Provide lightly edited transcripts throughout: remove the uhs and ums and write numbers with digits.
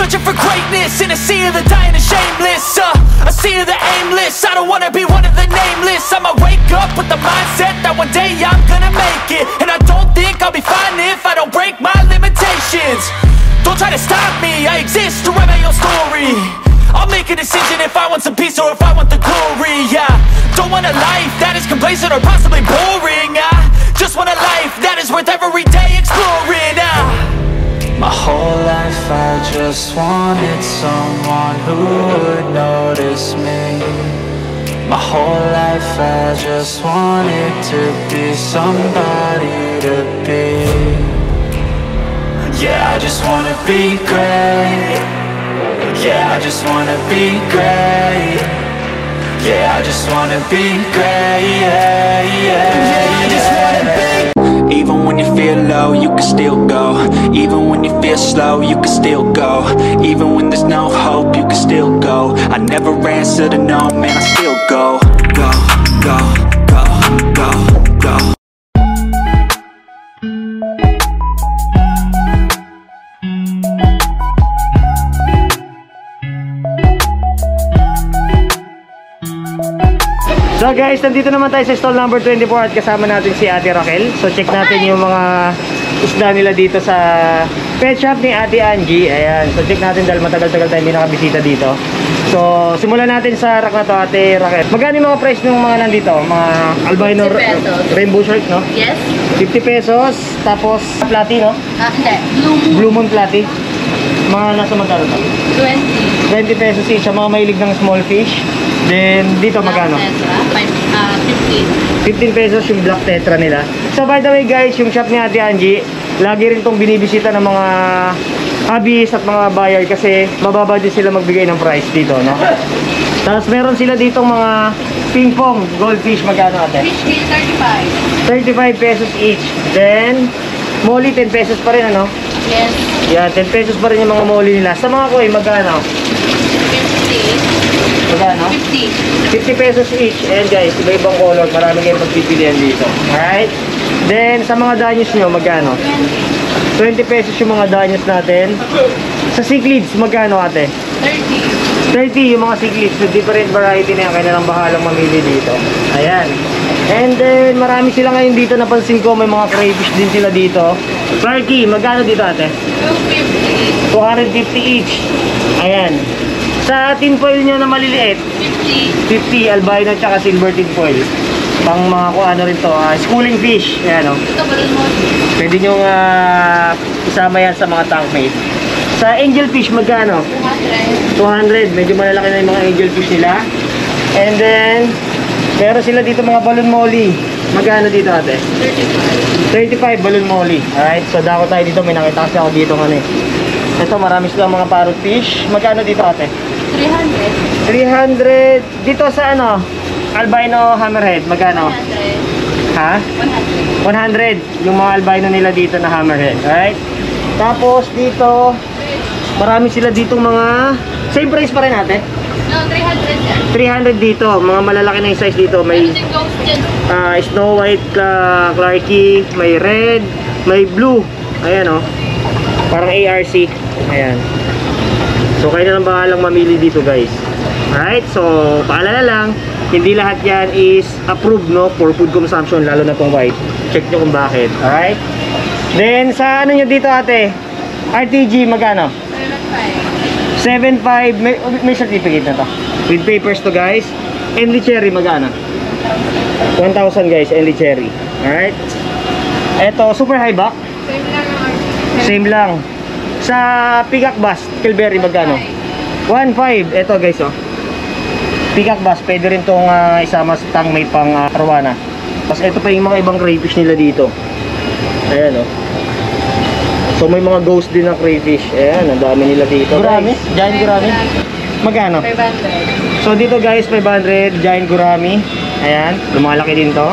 searching for greatness in a sea of the dying and shameless, a sea of the aimless. I don't wanna be one of the nameless. I'ma wake up with the mindset that one day I'm gonna make it, and I don't think I'll be fine if I don't break my limitations. Don't try to stop me, I exist to write my own story. I'll make a decision if I want some peace or if I want the glory. Yeah, don't want a life that is complacent or possibly boring. I just want a life that is worth every day exploring. My whole life I just wanted someone who would notice me. My whole life I just wanted to be somebody to be. Yeah, I just wanna be great. Yeah, I just wanna be great. Yeah, I just wanna be great. Yeah, I just wanna be. Even when you feel low, you can still go. Even when you feel slow, you can still go. Even when there's no hope, you can still go. I never answer to no, man, I still go. Go, go, go, go, go. So guys, nandito naman tayo sa stall number 24 at kasama natin si Ate Raquel. So check natin yung mga isda nila dito sa pet shop ni Ate Angie. Ayan, so check natin dahil matagal-tagal tayo hindi nakabisita dito. So simulan natin sa rack na to, Ate Raquel. Magkano yung mga price ng mga nandito? Mga albino rainbow shark, no? Yes. 50 pesos. Tapos platy, no? Hindi. Blue moon platy. Mga nasa magkano to? 20 pesos each sa mga mahilig ng small fish. Then dito magkano? 15 pesos yung black tetra nila. So by the way guys, yung shop ni Ate Angie, lagi rin itong binibisita ng mga hobbies at mga buyer kasi mababa din sila magbigay ng price dito, no? Tapos meron sila ditong mga ping pong goldfish. Magkano, Ate? Fish 35 pesos each. Then molly 10 pesos pa rin, ano? Yes. Yeah, 10 pesos pa rin yung mga molly nila. Sa mga koi, magkano? 50 Magkano? 50 pesos each. Ayan guys, iba-ibang color. Marami kayong pagpipilian dito. Alright? Then, sa mga danyos nyo, magkano? 20 pesos yung mga danyos natin. Sa cichlids, magkano, Ate? 30 yung mga cichlids. So, different variety na yan. Kaya nalang bahalang mamili dito. Ayan. And then, marami sila ngayon dito. Napansin ko, may mga crayfish din sila dito. Clarky, magkano dito, Ate? 250 each. Ayan. Sa tinfoil nyo na maliliit, 50 albino at saka silver tinfoil. Pang mga kung ano rin to, schooling fish. Ayan, o. Pwede nyo isama yan sa mga tank mate. Sa angel fish, magkano? 200. Medyo malalaki na yung mga angel fish nila. And then, meron sila dito mga balloon molly. Magkano dito, Ate? 35 balloon molly. Alright, so dako tayo dito. May nakita kasi ako dito ano eh. Ito, marami silang mga parrot fish. Magkano dito, Ate? 300. Dito sa ano? Albino hammerhead, magkano? 100. Ha? 100. Yung mga albino nila dito na hammerhead. Alright? Tapos dito, marami sila dito mga... Same price pa rin, Ate? No, 300 yan. 300 dito. Mga malalaki na yung size dito. May Snow White, Clarky, may red, may blue. Ayan, oh. Parang ARC. Ayan. So kayo na lang bahalang mamili dito guys. Alright, so paalala lang, hindi lahat yan is approved, no, for food consumption, lalo na tong white. Check nyo kung bakit. Alright. Then sa ano nyo dito, Ate? RTG magkano? 7.5. May certificate na to with papers to guys. Enly cherry magkano? 1,000 guys, enly cherry. Alright. Eto super high back, same lang. Sa peacock bass, Kilberry magkano? 1.5. Ito guys, oh. Peacock bass, pwede rin tong isama sa tang may pang arwana. Tapos ito pa yung mga ibang crayfish nila dito. Ayan, oh. So may mga ghost din ng crayfish. Ayan, ang dami nila dito. Gurami? Giant gurami? Magkano? 500. So dito guys, 500 giant gurami. Ayan, lumalaki din to.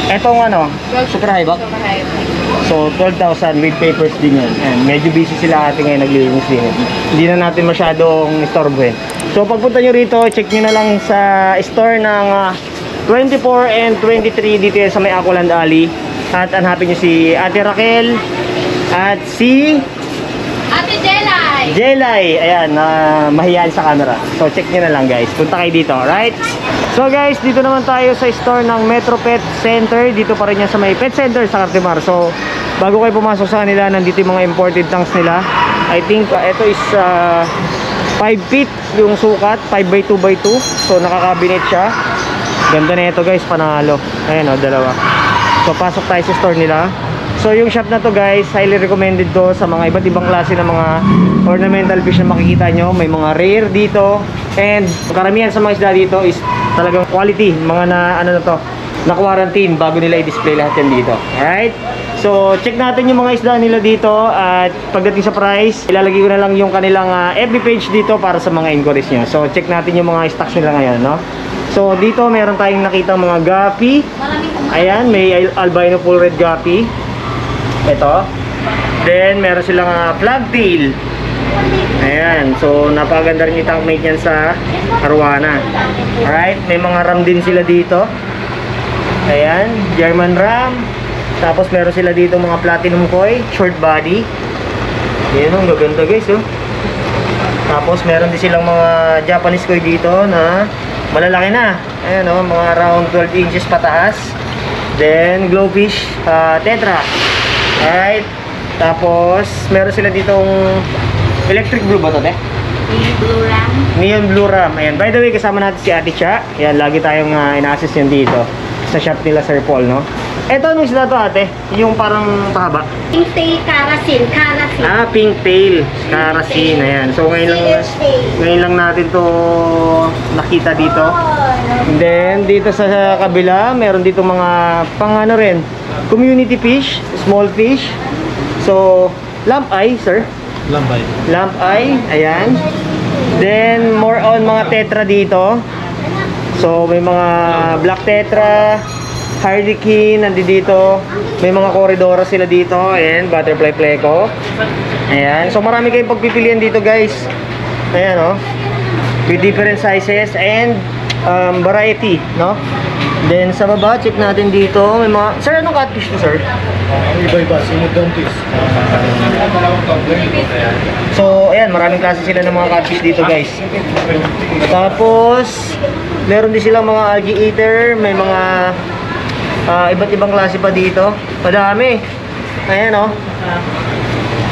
Etong ano, super high back. So 12,000 with papers din yan. And medyo busy sila Ate ngayon, naglilinis din. Hindi na natin masyadong istorbohin. So pagpunta nyo rito, check nyo na lang sa store ng 24 and 23 dito sa may Aqualand Alley. At hanapin nyo si Ate Raquel at si Ate Jelay. Jelay. Ayan, mahiyaan sa camera. So, check nyo na lang guys. Punta kayo dito, right? So guys, dito naman tayo sa store ng Metro Pet Center. Dito pa rin yan sa may pet center sa Cartimar. So, bago kayo pumasok sa kanila, nandito yung mga imported tanks nila. I think ito is 5 feet yung sukat, 5x2x2. So, nakakabinet siya. Ganda na ito guys, panalo. Ayan o, dalawa. So, pasok tayo sa store nila. So, yung shop na to guys, highly recommended to sa mga iba't ibang klase ng mga ornamental fish na makikita nyo. May mga rare dito. And karamihan sa mga isda dito is talagang quality. Mga na, ano na to, na quarantine bago nila i-display lahat yan dito. Alright? So, check natin yung mga isda nila dito. At pagdating sa price, ilalagay ko na lang yung kanilang FB page dito para sa mga inquiries nyo. So, check natin yung mga stocks nila ngayon, no? So, dito meron tayong nakita mga guppy. Ayan, may albino full red guppy. Ito. Then, meron silang flagtail. Ayan. So, napaganda rin yung tank mate yan sa Arowana. Alright. May mga ram din sila dito. Ayan. German ram. Tapos, meron sila dito mga platinum koi. Short body. Ayan. Ang gaganda guys. Oh. Tapos, meron din silang mga Japanese koi dito na malalaki na. Ayan o. Mga around 12 inches pataas. Then, glowfish tetra. Alright. Tapos, meron sila ditong electric blue ba ito, te? Neon Blue Ram. Neon Blue Ram. Ayan. By the way, kasama natin si Ate Cha. Ayan, lagi tayong ina-assist yan dito sa shop nila Sir Paul, no? Eto, anong sila to, ate? Yung parang pahaba. Pink Tail Karasin. Karasin. Pink Tail Karasin. Ayan. So, ngayon lang natin to nakita dito. And then, dito sa kabila, meron dito mga pang ano rin, community fish, small fish. So, lamp eye, sir. Lamp eye. Ayan. Then, more on mga tetra dito. So, may mga black tetra, harlequin, nandito. May mga corridora sila dito. Ayan, butterfly pleco. Ayan. So, marami kayong pagpipilian dito, guys. Ayan, oh. With different sizes and variety, no? Then, sa baba, check natin dito. May mga... Sir, anong catfish to, sir? Iba-iba, sinugdan fish. So, ayan, maraming klase sila ng mga catfish dito, guys. Tapos, meron din silang mga algae eater. May mga iba't ibang klase pa dito. Madami. Ayan, oh.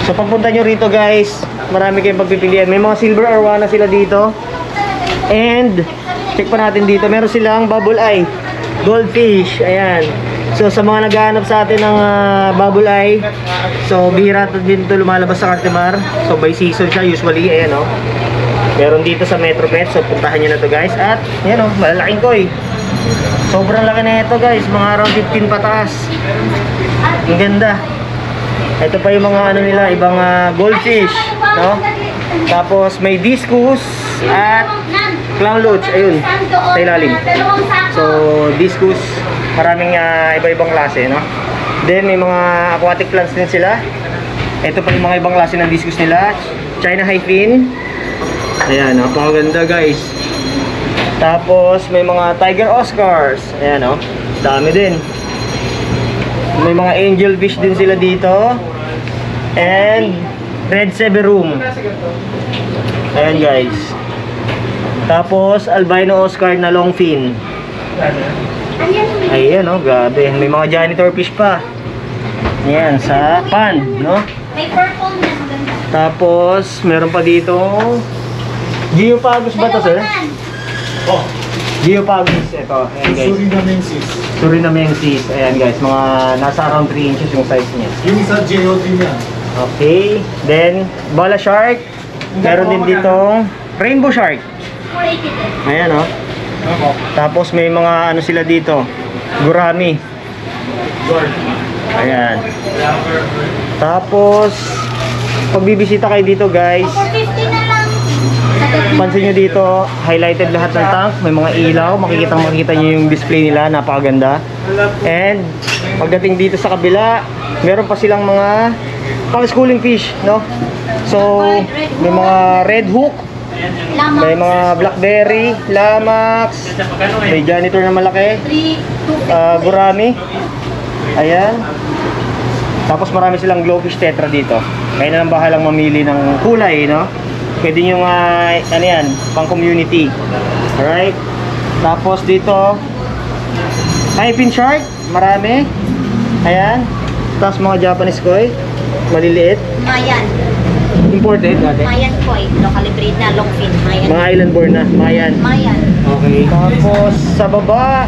So, pagpunta nyo rito, guys, marami kayong pagpipilian. May mga silver arowana sila dito. And, check pa natin dito. Meron silang bubble eye. Goldfish. Ayan. So, sa mga naghahanap sa atin ng bubble eye, so, bihira din ito lumalabas sa Cartimar. So, by season siya usually. Ayan, oh. Meron dito sa Metro Pet. So, puntahan nyo na to, guys. At, ayan, oh, malalaking koi. Sobrang laki na ito, guys. Mga around 15 pataas. Ang ganda. Ito pa yung mga ano nila, ibang goldfish, no? Tapos may discus at clown loach, ayun, sa ilalim. So, discus, maraming iba-ibang klase, no? Then may mga aquatic plants din sila. Ito pa yung mga ibang klase ng discus nila. China hyphen. Ayan, napakaganda, guys. Tapos may mga tiger oscars. Ayan, oh, dami din. May mga angel fish din sila dito. And red severum. Ayan, guys. Tapos albino oscar na long fin. Ayan, oh, grabe. May mga janitor fish pa. Ayan, sa pond, no? May purple na maganda. Tapos meron pa dito Geopagus ba to, sir? Oh, Geopagus, ito. Ayan, guys. Surinamensis. Surinamensis. Ayan, guys. Mga nasa around 3 inches yung size niya. Yung isa Geo din yan. Okay. Then, Bala Shark. Meron din ditong Rainbow Shark. 480. Ayan, oh. Ako. Tapos may mga ano sila dito. Gurami. Ayan. Tapos, pag bibisita kayo dito, guys, 450 na lang. pansin nyo dito, highlighted lahat ng tank. May mga ilaw. Makikita nyo yung display nila. Napakaganda. And, pagdating dito sa kabila, meron pa silang mga pang-schooling fish, no? So, may mga red hook. May mga blackberry, lamax. May janitor na malaki. Gurami. Ayan. Tapos marami silang glowfish tetra dito. Kayo na lang bahalang mamili ng kulay, no? Pwede nyo ano yan, pang community. Alright? Tapos dito, Hypin Shark, marami. Ayan. Tapos mga Japanese koi, maliliit. Mayan. Imported, ate. Mayan koi. Locally breed na, long fin. Mayan. Mga island born na, Mayan. Mayan. Okay. Tapos sa baba,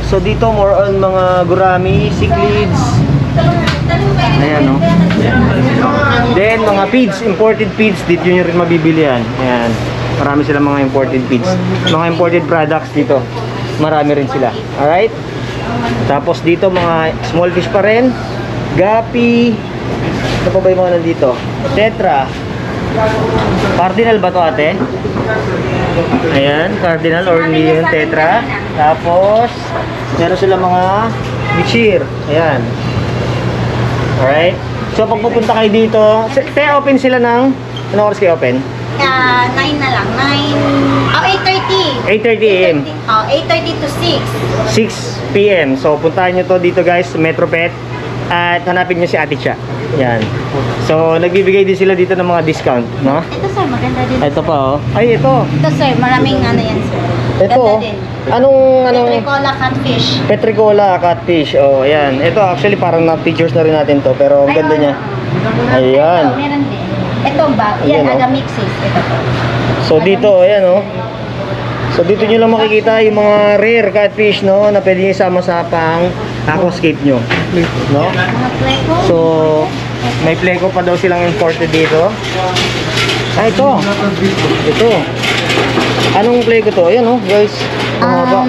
so dito more on mga gurami, cichlids. Ayan, no? Then mga feeds, imported feeds, dito nyo rin mabibili yan. Ayan. Marami silang mga imported feeds. Mga imported products dito. Marami rin sila. Alright? Tapos dito mga small fish pa rin. Gapi. Ano pa ba yung mga nandito? Tetra. Cardinal ba to, ate? Ayan, cardinal or hindi yun, tetra. Tapos meron sila mga bichir. Ayan. Alright. So pag pupunta kayo dito, open sila ng, ano oras kayo open? 9 na lang. 8:30. 8:30 AM. 8:30 to 6. 6 PM. So puntahan nyo to dito guys, Metropet. At hanapin nyo si Ate Cha. Yan. So nagbibigay din sila dito ng mga discount, no? Ito sir, maganda din. Ito pa oh. Ay, ito. Ito sir, maraming ano yan sir. Ito oh. Ganda din. Anong Petricola catfish. Petricola catfish. Oh, ayan. Ito actually parang na-features na rin natin to, pero ang ganda niya. Ayan. Ito, meron din. Ito ba? Ayan, Yan, oh. agamixis. Ito po. So dito, ayan oh. So dito nyo lang makikita yung mga rare catfish, no, na pwede nyo isama sa pang aquascape nyo, no? Mga pleco. So may pleco pa daw silang imported dito. Ah, ito. Ito. Anong pleco to? Ayan oh, guys. Mahaba.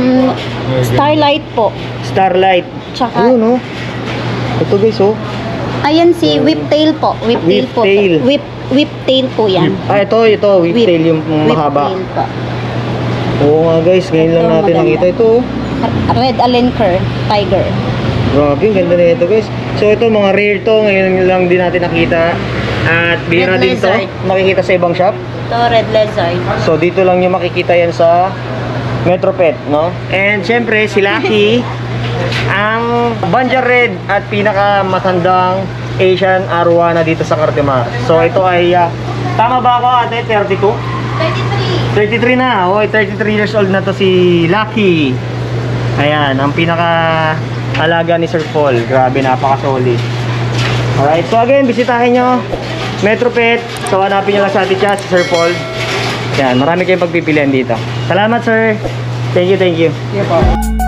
Starlight po. Starlight. Tsaka- Ayun oh. Ito guys oh. Ayan si whiptail po. Whiptail po. Whiptail. Whiptail po yan. Ah, ito whiptail yung mahaba. Whiptail po. Oo nga guys, ngayon lang Ito, natin maganda. nakita ito oh. Red Alenker Tiger. Grabe, ang ganda na ito guys. So ito mga rare to, ngayon lang din natin nakita. At bihira Red din to, lizard. makikita sa ibang shop. Ito, Red Lizard. So dito lang nyo makikita yan sa Metropet, no? And syempre si Lucky, ang Banjar Red at pinakamatandang Asian arowana dito sa Cartimar. So ito ay, tama ba ako ate? 32? 33 na, oh, 33 years old na to si Lucky. Ayan, ang pinaka-alaga ni Sir Paul. Grabe, napaka-solid. Alright, so again, bisitahin nyo Metropet. So hanapin nyo lang sa atin siya, si Sir Paul. Ayan, marami kayong pagpipilian dito. Salamat sir. Thank you, thank you. Yeah, pa.